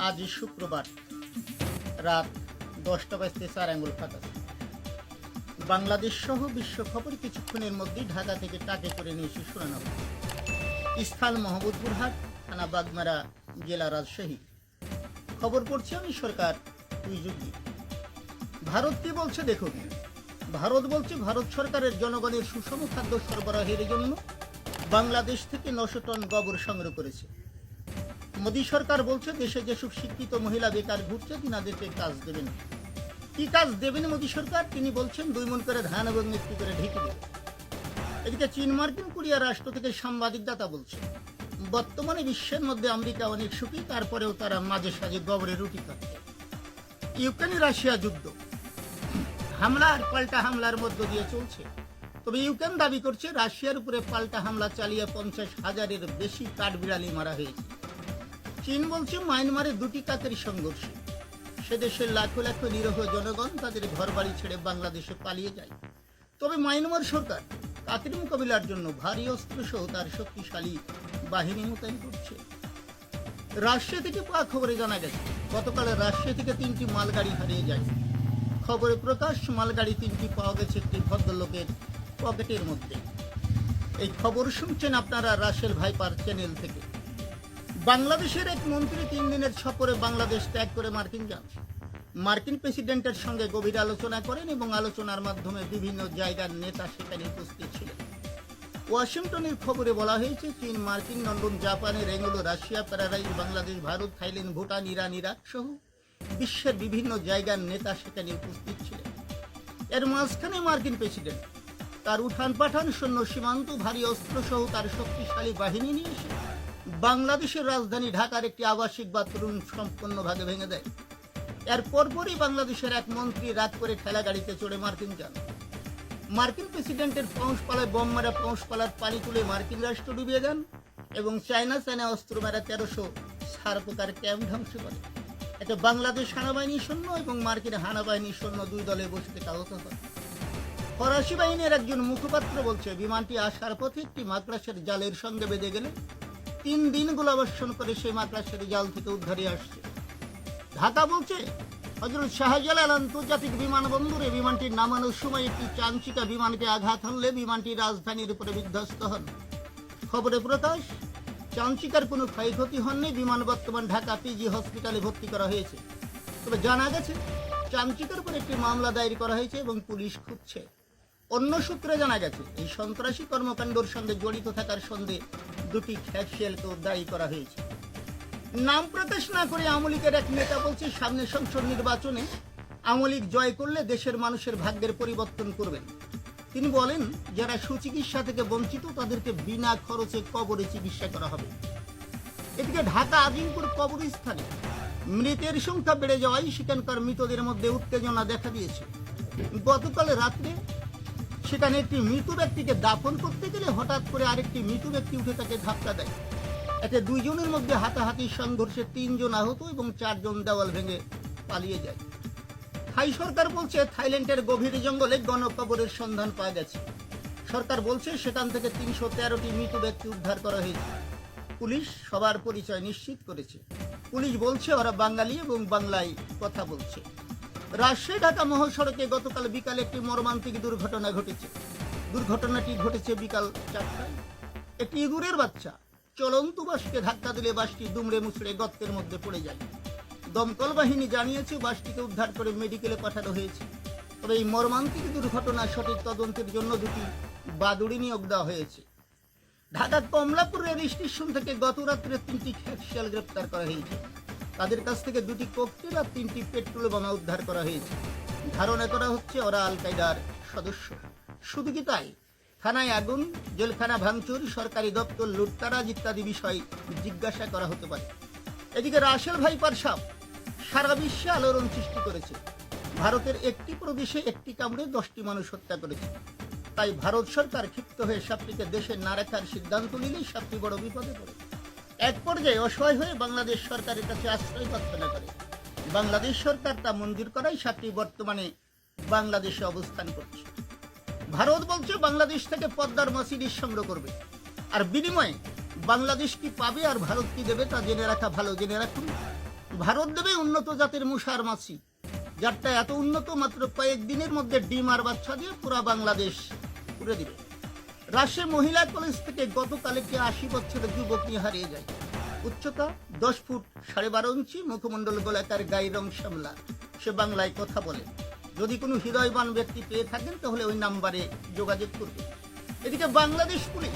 আজ শুক্রবার রাত 10টা বাজতে 4 আঙ্গুল ফাঁকা। বাংলাদেশ সহ বিশ্ব খবর কিছুক্ষণের মধ্যেই ঢাকা থেকে টাকে করে নিয়ে এসে শোনানো হবে। স্থান মোহাম্মদপুরহাট, থানা বাগমারা, জেলা রাজশাহী। খবর পড়ছি আমি সরকার তুইজুগি। ভারত কি বলছে দেখুন। ভারত বলছে ভারত সরকারের জনগণের সুষম খাদ্য সরবরাহের জন্য বাংলাদেশ থেকে 900 টন গোবর সংগ্রহ করেছে। মোদী সরকার বলছে দেশে যেসব শিক্ষিত মহিলা বেকার ঘুরছে তিনাদেরকে কাজ দেবেন। কি কাজ দেবেন মোদী সরকার? তিনি বলছেন 2 মণ করে ধান এবং 1 করে ঢেকে দেবে। এদিকে চীন, মার্কিন, কোরিয়া রাষ্ট্র থেকে সাংবাদিকদাতা বলছে বর্তমানে বিশ্বের মধ্যে আমেরিকা অনেক সুখী, তারপরেও তারা মাঝে সাঝে গোবরে রুটি খাচ্ছে। ইউক্রেন রাশিয়া যুদ্ধ হামলা আর পাল্টা হামলার মধ্য দিয়ে চলছে। তবে ইউক্রেন দাবি করছে রাশিয়ার উপরে পাল্টা হামলা চালিয়ে 50,000-এর বেশি কাঠবিড়ালি মারা হয়েছে। চীন বলছে মায়ানমারে 2টি কাকের সংঘর্ষে সে দেশের লাখো লাখো নিরীহ জনগণ তাদের ঘরবাড়ি ছেড়ে বাংলাদেশে পালিয়ে যায়। তবে মায়ানমার সরকার কাকের মোকাবিলার জন্য ভারী অস্ত্র সহ তার শক্তিশালী বাহিনী মোতায়েন করছে। রাশিয়া থেকে পাওয়া খবরে জানা গেছে গতকাল রাশিয়া থেকে 3টি মালগাড়ি হারিয়ে যায়। খবরে প্রকাশ, মালগাড়ি 3টি পাওয়া গেছে একটি ভদ্রলোকের পকেটের মধ্যে। এই খবর শুনছেন আপনারা রাসেল ভাইপার চ্যানেল থেকে। বাংলাদেশের এক মন্ত্রী 3 দিনের সফরে বাংলাদেশ ত্যাগ করে মার্কিন যান। মার্কিন প্রেসিডেন্টের সঙ্গে গভীর আলোচনা করেন এবং আলোচনার মাধ্যমে বিভিন্ন জায়গার নেতা সেখানে উপস্থিত ছিলেন। ওয়াশিংটনের খবরে বলা হয়েছে চীন, মার্কিন, লন্ডন, জাপানের এগুলো Russia, Paraguay, Bangladesh, Bharat, Thailand, Bhutan, Iran, Iraq সহ বিশ্বের বিভিন্ন জায়গার নেতা সেখানে উপস্থিত ছিলেন। এর মাঝখানে মার্কিন প্রেসিডেন্ট তার উঠান পাঠান সৈন্য, সীমান্ত, ভারী অস্ত্র সহ তার শক্তিশালী বাহিনী নিয়ে এসে বাংলাদেশের রাজধানী ঢাকার একটি আবাসিক বাথরুম সম্পূর্ণভাবে ভেঙে দেয়। এর পরপরই বাংলাদেশের এক মন্ত্রী রাত করে ঠেলা গাড়িতে চড়ে মার্কিন যান। মার্কিন প্রেসিডেন্টের পৌঁছপালায় বোম মারা, পৌঁছপালার পানি তুলে মার্কিন রাষ্ট্র ডুবিয়ে দেন এবং চায়না অস্ত্র মারা 1300 সারপোকার ক্যাম্প ধ্বংস করে। এতে বাংলাদেশ সেনাবাহিনীর সৈন্য এবং মার্কিন সেনাবাহিনীর সৈন্য 2 দলে বসে থেকে আহত হয়। ফরাসি বাহিনীর একজন মুখপাত্র বলছে বিমানটি আসার পথে একটি মাকড়াসের জালের সঙ্গে বেঁধে গেলে 3 দিন গোলাবর্ষণ করে সেই মাকড়াসের জাল থেকে উদ্ধারে আসছে। ঢাকা বলছে হযরত শাহজালাল আন্তর্জাতিক বিমানবন্দরে বিমানটির নামানোর সময় একটি চাঞ্চিকা বিমানকে আঘাত হানলে বিমানটি রাজধানীর উপরে বিধ্বস্ত হন। খবরে প্রকাশ, চাঞ্চিকার কোনো ক্ষয়ক্ষতি হয়নি। বিমান বর্তমান ঢাকা পিজি হসপিটালে ভর্তি করা হয়েছে। তবে জানা গেছে চাঞ্চিকার উপর একটি মামলা দায়ের করা হয়েছে এবং পুলিশ খুঁজছে। অন্য সূত্রে জানা গেছে এই সন্ত্রাসী কর্মকাণ্ডের সঙ্গে জড়িত থাকার সন্দেহে 2টি খ্যাপশিয়ালকেও দায়ী করা হয়েছে। নাম প্রকাশ না করে আওয়ামী লীগের এক নেতা বলছে সামনে সংসদ নির্বাচনে আওয়ামী লীগ জয় করলে দেশের মানুষের ভাগ্যের পরিবর্তন করবেন। তিনি বলেন যারা সুচিকিৎসা থেকে বঞ্চিত তাদেরকে বিনা খরচে কবরে চিকিৎসা করা হবে। এদিকে ঢাকা আজিমপুর কবরস্থানে মৃতের সংখ্যা বেড়ে যাওয়ায় সেখানকার মৃতদের মধ্যে উত্তেজনা দেখা দিয়েছে। গতকাল রাত্রে সেখানে একটি মৃত ব্যক্তিকে দাফন করতে গেলে হঠাৎ করে আরেকটি মৃত ব্যক্তি উঠে তাকে ধাক্কা দেয়। এতে 2 জনের মধ্যে হাতাহাতি সংঘর্ষে 3 জন আহত এবং 4 জন দেওয়াল ভেঙে পালিয়ে যায়। থাই সরকার বলছে থাইল্যান্ডের গভীর জঙ্গলে গণকবরের সন্ধান পাওয়া গেছে। সরকার বলছে সেখান থেকে 313টি মৃত ব্যক্তি উদ্ধার করা হয়েছে। পুলিশ সবার পরিচয় নিশ্চিত করেছে। পুলিশ বলছে ওরা বাঙালি এবং বাংলায় কথা বলছে। রাজশাহী ঢাকা মহাসড়কে গতকাল বিকালে একটি মর্মান্তিক দুর্ঘটনা ঘটেছে। দুর্ঘটনাটি ঘটেছে বিকাল 4টায়। একটি ইঁদুরের বাচ্চা চলন্ত বাসকে ধাক্কা দিলে বাসটি দুমড়ে মুচড়ে গর্তের মধ্যে পড়ে যায়। দমকল বাহিনী জানিয়েছে বাসটিকে উদ্ধার করে মেডিকেলে পাঠানো হয়েছে। তবে এই মর্মান্তিক দুর্ঘটনার সঠিক তদন্তের জন্য 2টি বাদুড়ি নিয়োগ দেওয়া হয়েছে। ঢাকার কমলাপুর রেল স্টেশন থেকে গত রাত্রে 3টি খ্যাপশিয়াল গ্রেপ্তার করা হয়েছে। তাদের কাছ থেকে 2টি ককটেল আর 3টি পেট্রোল বোমা উদ্ধার করা হয়েছে। ধারণা করা হচ্ছে ওরা আল কায়দার সদস্য। শুধু কি তাই, থানায় আগুন, জেলখানা ভাঙচুর, সরকারি দপ্তর লুটতারাজ ইত্যাদি বিষয় জিজ্ঞাসা করা হতে পারে। এদিকে রাসেল ভাইপার সাপ সারা বিশ্বে আলোড়ন সৃষ্টি করেছে। ভারতের একটি প্রদেশে একটি কামড়ে 10টি মানুষ হত্যা করেছে। তাই ভারত সরকার ক্ষিপ্ত হয়ে সাপটিকে দেশে না রাখার সিদ্ধান্ত নিলেই সাপটি বড় বিপদে পড়ে। এক পর্যায়ে অসহায় হয়ে বাংলাদেশ সরকারের কাছে আশ্রয় প্রার্থনা করে। বাংলাদেশ সরকার তা মঞ্জুর করায় সাপটি বর্তমানে বাংলাদেশে অবস্থান করছে। ভারত বলছে বাংলাদেশ থেকে পদ্মার মার্সিডিজ সংগ্রহ করবে, আর বিনিময়ে বাংলাদেশ কি পাবে আর ভারত কি দেবে তা জেনে রাখা ভালো। জেনে রাখুন ভারত দেবে উন্নত জাতের মশার মাছি, যারটা এত উন্নত মাত্র কয়েক দিনের মধ্যে ডিম আর বাচ্চা দিয়ে পুরা বাংলাদেশ পুরে দিবে। রাজশাহী মহিলা কলেজ থেকে গতকাল একটি 80 বছরের যুবক নিয়ে হারিয়ে যায়। উচ্চতা 10 ফুট 12.5 ইঞ্চি, মুখমণ্ডল গোলাকার, গায়ের রং শ্যামলা। সে বাংলায় কথা বলে। যদি কোনো হৃদয়বান ব্যক্তি পেয়ে থাকেন তাহলে ওই নাম্বারে যোগাযোগ করবেন। এদিকে বাংলাদেশ পুলিশ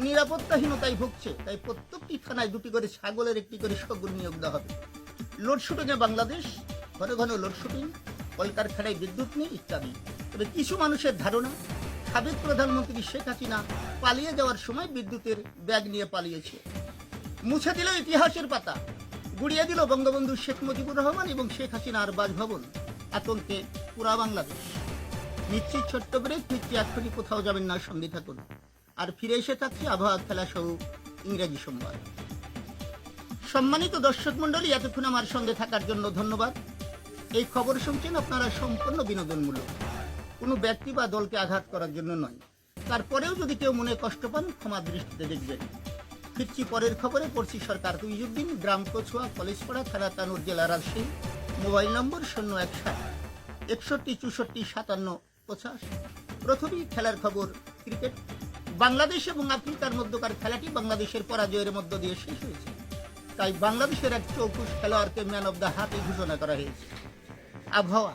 নিরাপত্তাহীনতায় ভুগছে, তাই প্রত্যেকটি থানায় 2টি করে ছাগলের একটি করে সগুল নিয়োগ দেওয়া হবে। লোডশুটিংয়ে বাংলাদেশ, ঘন ঘন লোডশুটিং, কলকারখানায় বিদ্যুৎ নেই ইত্যাদি। তবে কিছু মানুষের ধারণা সাবেক প্রধানমন্ত্রী শেখ হাসিনা পালিয়ে যাওয়ার সময় বিদ্যুতের ব্যাগ নিয়ে পালিয়েছে। মুছে দিল ইতিহাসের পাতা, গুড়িয়ে দিল বঙ্গবন্ধু শেখ মুজিবুর রহমান এবং শেখ হাসিনার বাসভবন। আতঙ্কে পুরা বাংলাদেশ। নিশ্চিত ছোট্ট ব্রেক, ফিরছি এক্ষুনি, কোথাও যাবেন না, সঙ্গে থাকুন। আর ফিরে এসে থাকছে আবহাওয়া, খেলা সহ ইংরেজি সংবাদ। সম্মানিত দর্শক মন্ডলী, এতক্ষণ আমার সঙ্গে থাকার জন্য ধন্যবাদ। এই খবর শুনছেন আপনারা সম্পূর্ণ বিনোদনমূলক, কোনো ব্যক্তি বা দলকে আঘাত করার জন্য নয়। তারপরেও যদি কেউ মনে কষ্ট পান ক্ষমা দৃষ্টিতে দেখবেন। ফিরছি পরের খবরে। পড়ছি সরকার তুইজুদ্দিন, গ্রাম কচুয়া, কলেজপাড়া, থানা তানুর, জেলা রাজশাহী। মোবাইল নম্বর 017 61 64 57 50। প্রথমেই খেলার খবর, ক্রিকেট। বাংলাদেশ এবং আফ্রিকার মধ্যকার খেলাটি বাংলাদেশের পরাজয়ের মধ্য দিয়ে শেষ হয়েছে, তাই বাংলাদেশের এক চৌকুশ খেলোয়াড়কে ম্যান অব দ্য হাতে ঘোষণা করা হয়েছে। আবহাওয়া,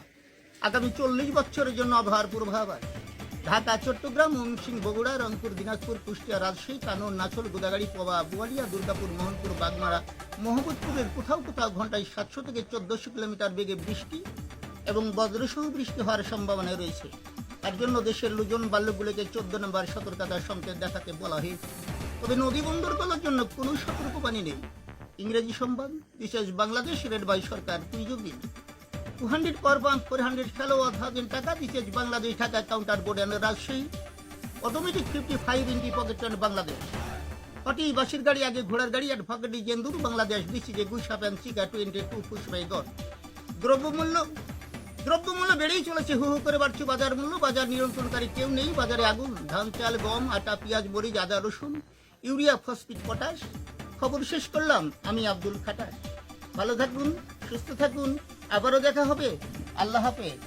আগামী 40 বছরের জন্য আবহাওয়ার পূর্বাভাস। ঢাকা, চট্টগ্রাম, ময়মনসিংহ, বগুড়া, রংপুর, দিনাজপুর, কুষ্টিয়া, রাজশাহী, কানোর, নাচল, গোদাগাড়ি, পবা, বোয়ালিয়া, দুর্গাপুর, মোহনপুর, বাগমারা, মোহাম্মদপুরের কোথাও কোথাও ঘন্টায় 700 থেকে 1400 কিলোমিটার বেগে বৃষ্টি এবং বজ্রসহ বৃষ্টি হওয়ার সম্ভাবনা রয়েছে। তার জন্য দেশের লুজন বাল্যগুলোকে 14 নম্বর সতর্কতার সংকেত দেখাতে বলা হয়েছে। তবে নদী বন্দরগুলোর জন্য কোনো সতর্কবাণী নেই। ইংরেজি সংবাদ, বিশেষ বাংলাদেশ, রেড বাই সরকার তুইজুদ্দিন। 200 per month, 400 fellow 1,000 টাকা। This is Bangladesh Dhaka counter board and Rajshahi. Automatic 55 in the pocket and Bangladesh. 40 বাসের গাড়ি, আগে ঘোড়ার গাড়ি, আর ফাঁকড়ি জেন্দুর Bangladesh. This is a Gushap and Chica 22 push by God. দ্রব্যমূল্য বেড়েই চলেছে, হু হু করে বাড়ছে বাজার মূল্য। বাজার নিয়ন্ত্রণকারী কেউ নেই, বাজারে আগুন। ধান, চাল, গম, আটা, পেঁয়াজ, মরিচ, আদা, রসুন, ইউরিয়া, ফসফেট, পটাশ। খবর শেষ করলাম, আমি আব্দুল খাটাস। ভালো থাকুন, সুস্থ থাকুন, আবারও দেখা হবে। আল্লাহ হাফেজ।